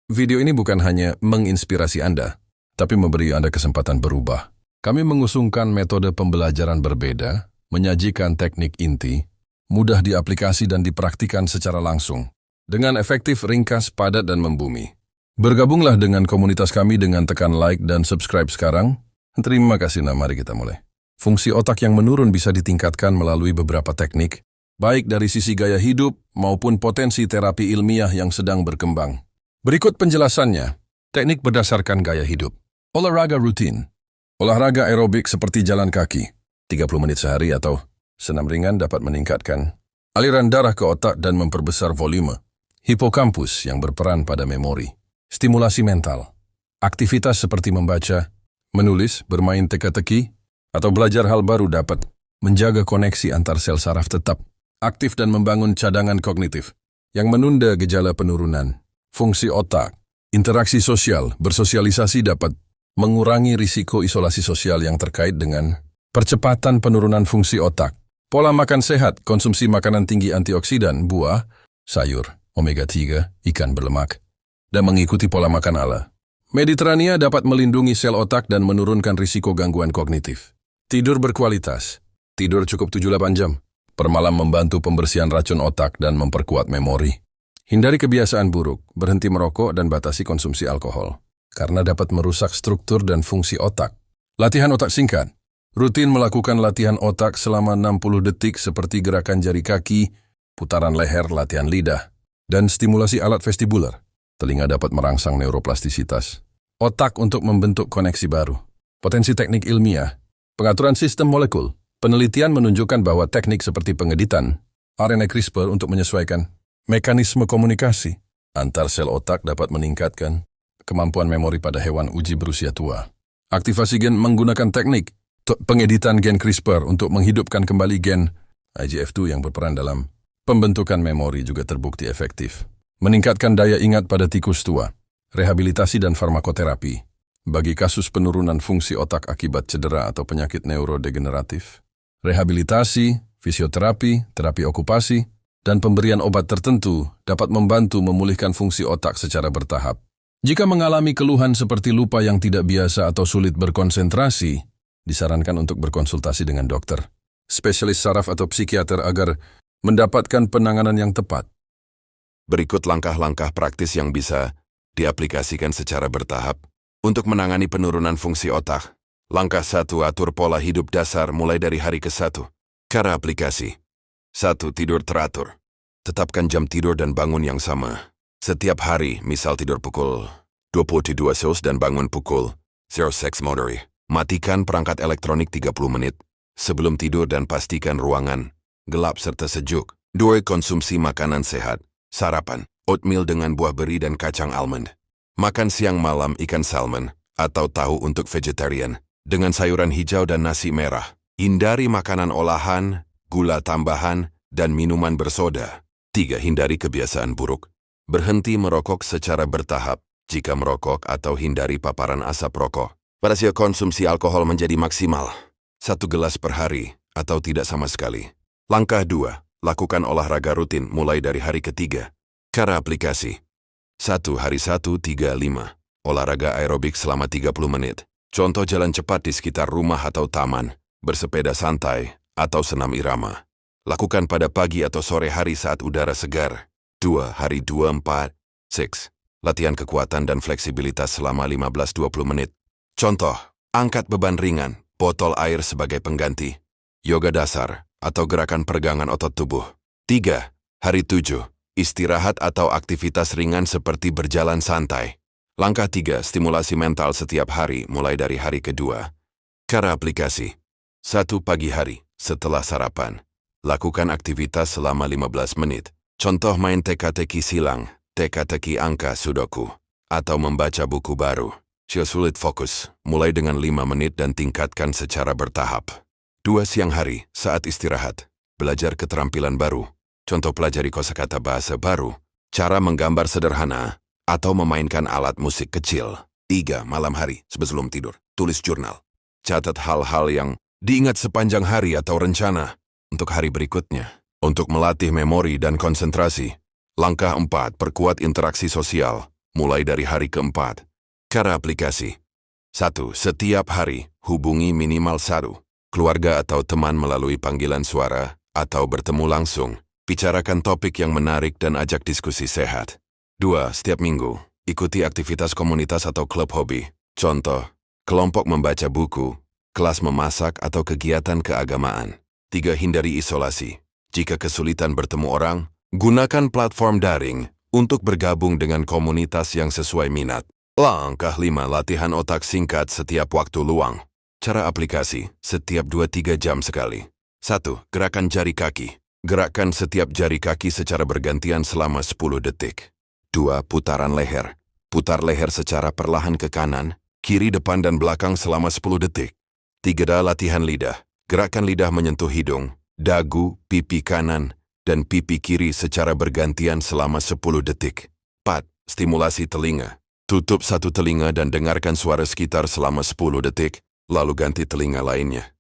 Video ini bukan hanya menginspirasi Anda, tapi memberi Anda kesempatan berubah. Kami mengusungkan metode pembelajaran berbeda, menyajikan teknik inti, mudah diaplikasi dan dipraktikan secara langsung, dengan efektif, ringkas, padat, dan membumi. Bergabunglah dengan komunitas kami dengan tekan like dan subscribe sekarang. Terima kasih, mari kita mulai. Fungsi otak yang menurun bisa ditingkatkan melalui beberapa teknik, baik dari sisi gaya hidup maupun potensi terapi ilmiah yang sedang berkembang. Berikut penjelasannya. Teknik berdasarkan gaya hidup. Olahraga rutin. Olahraga aerobik seperti jalan kaki, 30 menit sehari atau senam ringan dapat meningkatkan aliran darah ke otak dan memperbesar volume hipokampus yang berperan pada memori. Stimulasi mental. Aktivitas seperti membaca, menulis, bermain teka-teki, atau belajar hal baru dapat menjaga koneksi antar sel saraf tetap aktif dan membangun cadangan kognitif yang menunda gejala penurunan fungsi otak. Interaksi sosial, bersosialisasi dapat mengurangi risiko isolasi sosial yang terkait dengan percepatan penurunan fungsi otak. Pola makan sehat, konsumsi makanan tinggi antioksidan, buah, sayur, omega-3, ikan berlemak, dan mengikuti pola makan ala Mediterania dapat melindungi sel otak dan menurunkan risiko gangguan kognitif. Tidur berkualitas. Tidur cukup 7-8 jam per malam membantu pembersihan racun otak dan memperkuat memori. Hindari kebiasaan buruk, berhenti merokok dan batasi konsumsi alkohol, karena dapat merusak struktur dan fungsi otak. Latihan otak singkat. Rutin melakukan latihan otak selama 60 detik seperti gerakan jari kaki, putaran leher, latihan lidah, dan stimulasi alat vestibuler. Telinga dapat merangsang neuroplastisitas otak untuk membentuk koneksi baru. Potensi teknik ilmiah. Pengaturan sistem molekul. Penelitian menunjukkan bahwa teknik seperti pengeditan RNA CRISPR untuk menyesuaikan mekanisme komunikasi antar sel otak dapat meningkatkan kemampuan memori pada hewan uji berusia tua. Aktivasi gen menggunakan teknik pengeditan gen CRISPR untuk menghidupkan kembali gen IGF-2 yang berperan dalam pembentukan memori juga terbukti efektif. Meningkatkan daya ingat pada tikus tua. Rehabilitasi dan farmakoterapi. Bagi kasus penurunan fungsi otak akibat cedera atau penyakit neurodegeneratif. Rehabilitasi, fisioterapi, terapi okupasi, dan pemberian obat tertentu dapat membantu memulihkan fungsi otak secara bertahap. Jika mengalami keluhan seperti lupa yang tidak biasa atau sulit berkonsentrasi, disarankan untuk berkonsultasi dengan dokter, spesialis saraf atau psikiater agar mendapatkan penanganan yang tepat. Berikut langkah-langkah praktis yang bisa diaplikasikan secara bertahap untuk menangani penurunan fungsi otak. Langkah 1. Atur pola hidup dasar mulai dari hari ke-1. Cara aplikasi. 1. Tidur teratur. Tetapkan jam tidur dan bangun yang sama. Setiap hari, misal tidur pukul 22 dan bangun pukul 06 Moderi. Matikan perangkat elektronik 30 menit sebelum tidur dan pastikan ruangan gelap serta sejuk. 2. Konsumsi makanan sehat. Sarapan, oatmeal dengan buah beri dan kacang almond. Makan siang malam ikan salmon atau tahu untuk vegetarian dengan sayuran hijau dan nasi merah. Hindari makanan olahan, gula tambahan, dan minuman bersoda. 3. Hindari kebiasaan buruk. Berhenti merokok secara bertahap jika merokok atau hindari paparan asap rokok. Rasio konsumsi alkohol menjadi maksimal 1 gelas per hari atau tidak sama sekali. Langkah 2. Lakukan olahraga rutin mulai dari hari ke-3. Cara aplikasi. 1. Hari 1, 3, 5. Olahraga aerobik selama 30 menit. Contoh jalan cepat di sekitar rumah atau taman, bersepeda santai, atau senam irama. Lakukan pada pagi atau sore hari saat udara segar. 2. Hari 2, 4, 6. Latihan kekuatan dan fleksibilitas selama 15-20 menit. Contoh, angkat beban ringan, botol air sebagai pengganti. Yoga dasar, atau gerakan peregangan otot tubuh. 3. Hari 7. Istirahat atau aktivitas ringan seperti berjalan santai. Langkah 3. Stimulasi mental setiap hari mulai dari hari kedua. Cara aplikasi. 1. Pagi hari, setelah sarapan. Lakukan aktivitas selama 15 menit. Contoh main teka-teki silang, teka-teki angka sudoku, atau membaca buku baru. Jika sulit fokus, mulai dengan 5 menit dan tingkatkan secara bertahap. 2. Siang hari, saat istirahat. Belajar keterampilan baru. Contoh pelajari kosakata bahasa baru. Cara menggambar sederhana. Atau memainkan alat musik kecil. 3. Malam hari, sebelum tidur. Tulis jurnal. Catat hal-hal yang diingat sepanjang hari atau rencana untuk hari berikutnya. Untuk melatih memori dan konsentrasi. Langkah 4. Perkuat interaksi sosial. mulai dari hari keempat. Cara aplikasi. 1. Setiap hari, hubungi minimal 1 keluarga atau teman melalui panggilan suara atau bertemu langsung. Bicarakan topik yang menarik dan ajak diskusi sehat. 2. Setiap minggu, ikuti aktivitas komunitas atau klub hobi. Contoh, kelompok membaca buku, kelas memasak atau kegiatan keagamaan. 3. Hindari isolasi. Jika kesulitan bertemu orang, gunakan platform daring untuk bergabung dengan komunitas yang sesuai minat. Langkah 5. Latihan otak singkat setiap waktu luang. Cara aplikasi, setiap 2-3 jam sekali. 1. Gerakan jari kaki. Gerakkan setiap jari kaki secara bergantian selama 10 detik. 2. Putaran leher. Putar leher secara perlahan ke kanan, kiri, depan, dan belakang selama 10 detik. 3. Latihan lidah. Gerakan lidah menyentuh hidung, dagu, pipi kanan, dan pipi kiri secara bergantian selama 10 detik. 4. Stimulasi telinga. Tutup satu telinga dan dengarkan suara sekitar selama 10 detik, lalu ganti telinga lainnya.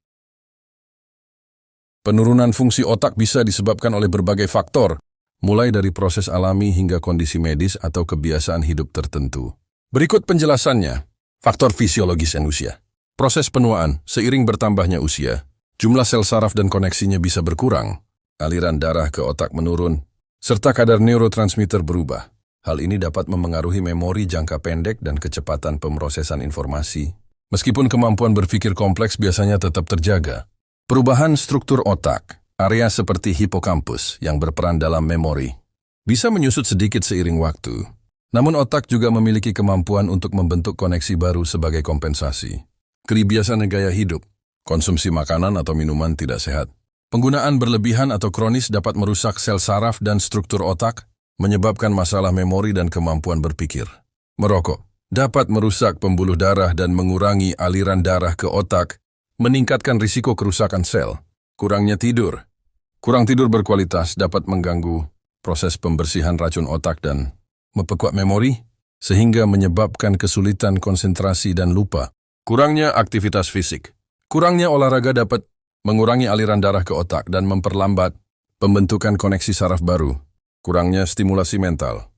Penurunan fungsi otak bisa disebabkan oleh berbagai faktor, mulai dari proses alami hingga kondisi medis atau kebiasaan hidup tertentu. Berikut penjelasannya. Faktor fisiologis dan usia. Proses penuaan, seiring bertambahnya usia, jumlah sel saraf dan koneksinya bisa berkurang, aliran darah ke otak menurun, serta kadar neurotransmitter berubah. Hal ini dapat memengaruhi memori jangka pendek dan kecepatan pemrosesan informasi. Meskipun kemampuan berpikir kompleks biasanya tetap terjaga. Perubahan struktur otak, area seperti hipokampus yang berperan dalam memori, bisa menyusut sedikit seiring waktu. Namun otak juga memiliki kemampuan untuk membentuk koneksi baru sebagai kompensasi. Kebiasaan gaya hidup, konsumsi makanan atau minuman tidak sehat. Penggunaan berlebihan atau kronis dapat merusak sel saraf dan struktur otak, menyebabkan masalah memori dan kemampuan berpikir. Merokok dapat merusak pembuluh darah dan mengurangi aliran darah ke otak, meningkatkan risiko kerusakan sel. Kurang tidur berkualitas dapat mengganggu proses pembersihan racun otak dan memperkuat memori, sehingga menyebabkan kesulitan konsentrasi dan lupa. Kurangnya aktivitas fisik. Kurangnya olahraga dapat mengurangi aliran darah ke otak dan memperlambat pembentukan koneksi saraf baru. Kurangnya stimulasi mental.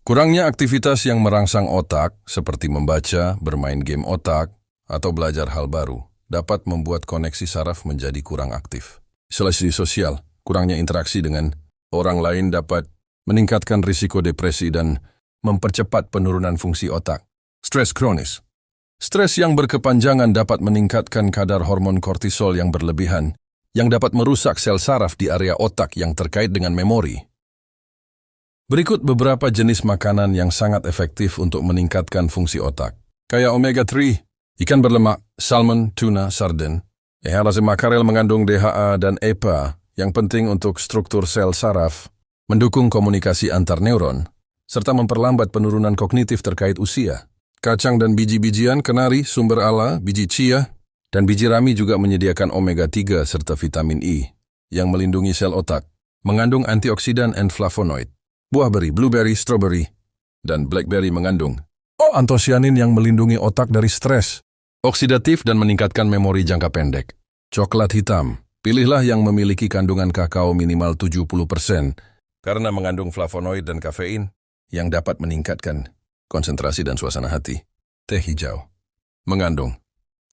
Kurangnya aktivitas yang merangsang otak, seperti membaca, bermain game otak, atau belajar hal baru, dapat membuat koneksi saraf menjadi kurang aktif. Isolasi sosial, kurangnya interaksi dengan orang lain dapat meningkatkan risiko depresi dan mempercepat penurunan fungsi otak. Stres kronis. Stres yang berkepanjangan dapat meningkatkan kadar hormon kortisol yang berlebihan, yang dapat merusak sel saraf di area otak yang terkait dengan memori. Berikut beberapa jenis makanan yang sangat efektif untuk meningkatkan fungsi otak. Kayak omega-3, ikan berlemak, salmon, tuna, sarden. Hasil makarel mengandung DHA dan EPA yang penting untuk struktur sel saraf, mendukung komunikasi antar neuron, serta memperlambat penurunan kognitif terkait usia. Kacang dan biji-bijian, kenari, sumber ala, biji chia, dan biji rami juga menyediakan omega-3 serta vitamin E yang melindungi sel otak, mengandung antioksidan dan flavonoid. Buah beri, blueberry, strawberry, dan blackberry mengandung antosianin yang melindungi otak dari stres, oksidatif dan meningkatkan memori jangka pendek. Coklat hitam, pilihlah yang memiliki kandungan kakao minimal 70% karena mengandung flavonoid dan kafein yang dapat meningkatkan konsentrasi dan suasana hati. Teh hijau mengandung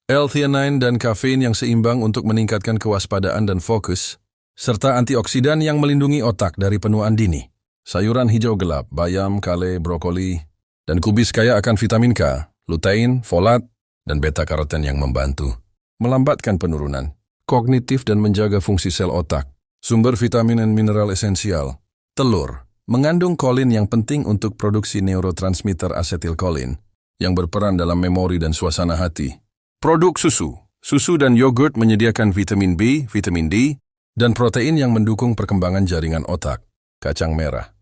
L-theanine dan kafein yang seimbang untuk meningkatkan kewaspadaan dan fokus, serta antioksidan yang melindungi otak dari penuaan dini. Sayuran hijau gelap, bayam, kale, brokoli, dan kubis kaya akan vitamin K, lutein, folat, dan beta-karoten yang membantu melambatkan penurunan kognitif dan menjaga fungsi sel otak. Sumber vitamin dan mineral esensial. Telur mengandung kolin yang penting untuk produksi neurotransmitter asetilkolin yang berperan dalam memori dan suasana hati. Produk susu. Susu dan yogurt menyediakan vitamin B, vitamin D, dan protein yang mendukung perkembangan jaringan otak. Kacang merah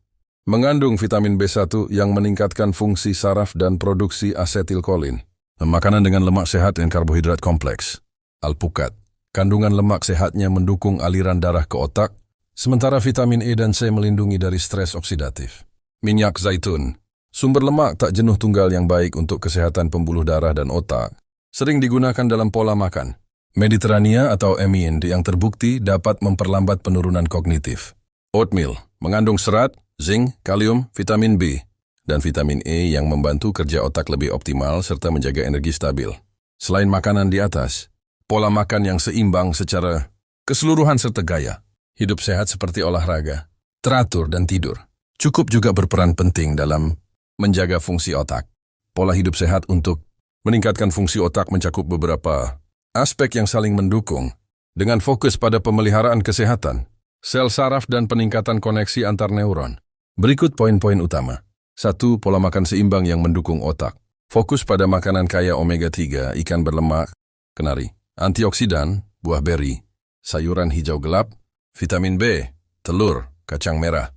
mengandung vitamin B1 yang meningkatkan fungsi saraf dan produksi asetilkolin. Makanan dengan lemak sehat dan karbohidrat kompleks. Alpukat, kandungan lemak sehatnya mendukung aliran darah ke otak, sementara vitamin E dan C melindungi dari stres oksidatif. Minyak zaitun, sumber lemak tak jenuh tunggal yang baik untuk kesehatan pembuluh darah dan otak, sering digunakan dalam pola makan. Mediterania atau amide yang terbukti dapat memperlambat penurunan kognitif. Oatmeal mengandung serat, zinc, kalium, vitamin B, dan vitamin E yang membantu kerja otak lebih optimal serta menjaga energi stabil. Selain makanan di atas, pola makan yang seimbang secara keseluruhan serta gaya hidup sehat seperti olahraga, teratur, dan tidur cukup juga berperan penting dalam menjaga fungsi otak. Pola hidup sehat untuk meningkatkan fungsi otak mencakup beberapa aspek yang saling mendukung dengan fokus pada pemeliharaan kesehatan sel saraf dan peningkatan koneksi antar neuron. Berikut poin-poin utama. 1. Pola makan seimbang yang mendukung otak. Fokus pada makanan kaya omega-3, ikan berlemak, kenari, antioksidan, buah beri, sayuran hijau gelap, vitamin B, telur, kacang merah,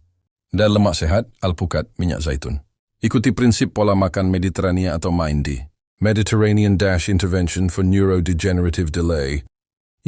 dan lemak sehat, alpukat, minyak zaitun. Ikuti prinsip pola makan Mediterania atau MIND, Mediterranean Dash Intervention for Neurodegenerative Delay,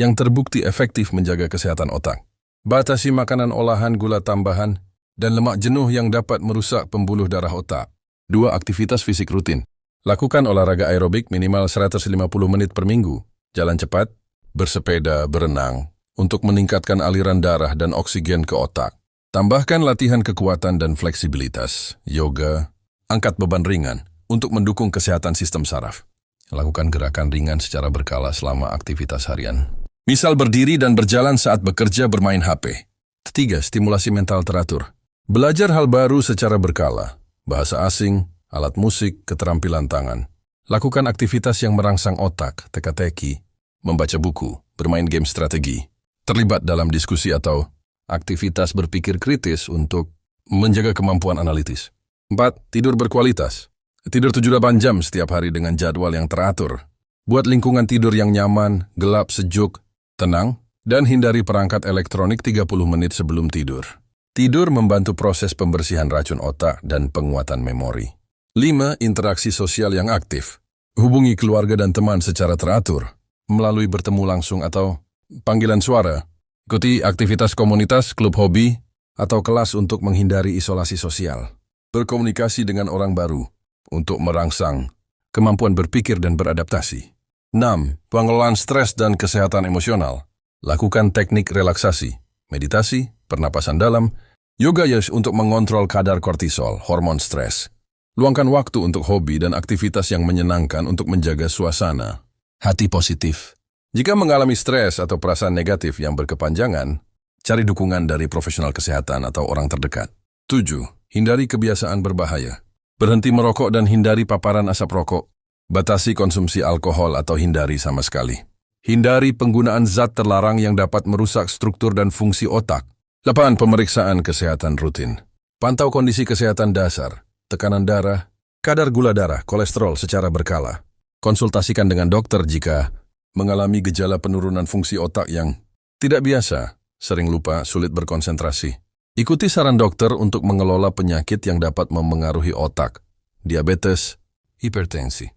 yang terbukti efektif menjaga kesehatan otak. Batasi makanan olahan, gula tambahan, dan lemak jenuh yang dapat merusak pembuluh darah otak. 2. Aktivitas fisik rutin. Lakukan olahraga aerobik minimal 150 menit per minggu, jalan cepat, bersepeda, berenang, untuk meningkatkan aliran darah dan oksigen ke otak. Tambahkan latihan kekuatan dan fleksibilitas, yoga, angkat beban ringan, untuk mendukung kesehatan sistem saraf. Lakukan gerakan ringan secara berkala selama aktivitas harian. Misal berdiri dan berjalan saat bekerja bermain HP. 3. Stimulasi mental teratur. Belajar hal baru secara berkala, bahasa asing, alat musik, keterampilan tangan. Lakukan aktivitas yang merangsang otak, teka-teki, membaca buku, bermain game strategi, terlibat dalam diskusi atau aktivitas berpikir kritis untuk menjaga kemampuan analitis. 4. Tidur berkualitas. Tidur 7-8 jam setiap hari dengan jadwal yang teratur. Buat lingkungan tidur yang nyaman, gelap, sejuk, tenang, dan hindari perangkat elektronik 30 menit sebelum tidur. Tidur membantu proses pembersihan racun otak dan penguatan memori. 5. Interaksi sosial yang aktif. Hubungi keluarga dan teman secara teratur, melalui bertemu langsung atau panggilan suara. Ikuti aktivitas komunitas, klub hobi, atau kelas untuk menghindari isolasi sosial. Berkomunikasi dengan orang baru untuk merangsang kemampuan berpikir dan beradaptasi. 6. Pengelolaan stres dan kesehatan emosional. Lakukan teknik relaksasi, meditasi, pernapasan dalam, yoga untuk mengontrol kadar kortisol, hormon stres. Luangkan waktu untuk hobi dan aktivitas yang menyenangkan untuk menjaga suasana hati positif. Jika mengalami stres atau perasaan negatif yang berkepanjangan, cari dukungan dari profesional kesehatan atau orang terdekat. 7. Hindari kebiasaan berbahaya. Berhenti merokok dan hindari paparan asap rokok. Batasi konsumsi alkohol atau hindari sama sekali. Hindari penggunaan zat terlarang yang dapat merusak struktur dan fungsi otak. 8. Pemeriksaan kesehatan rutin. Pantau kondisi kesehatan dasar, tekanan darah, kadar gula darah, kolesterol secara berkala. Konsultasikan dengan dokter jika mengalami gejala penurunan fungsi otak yang tidak biasa, sering lupa, sulit berkonsentrasi. Ikuti saran dokter untuk mengelola penyakit yang dapat memengaruhi otak, diabetes, hipertensi.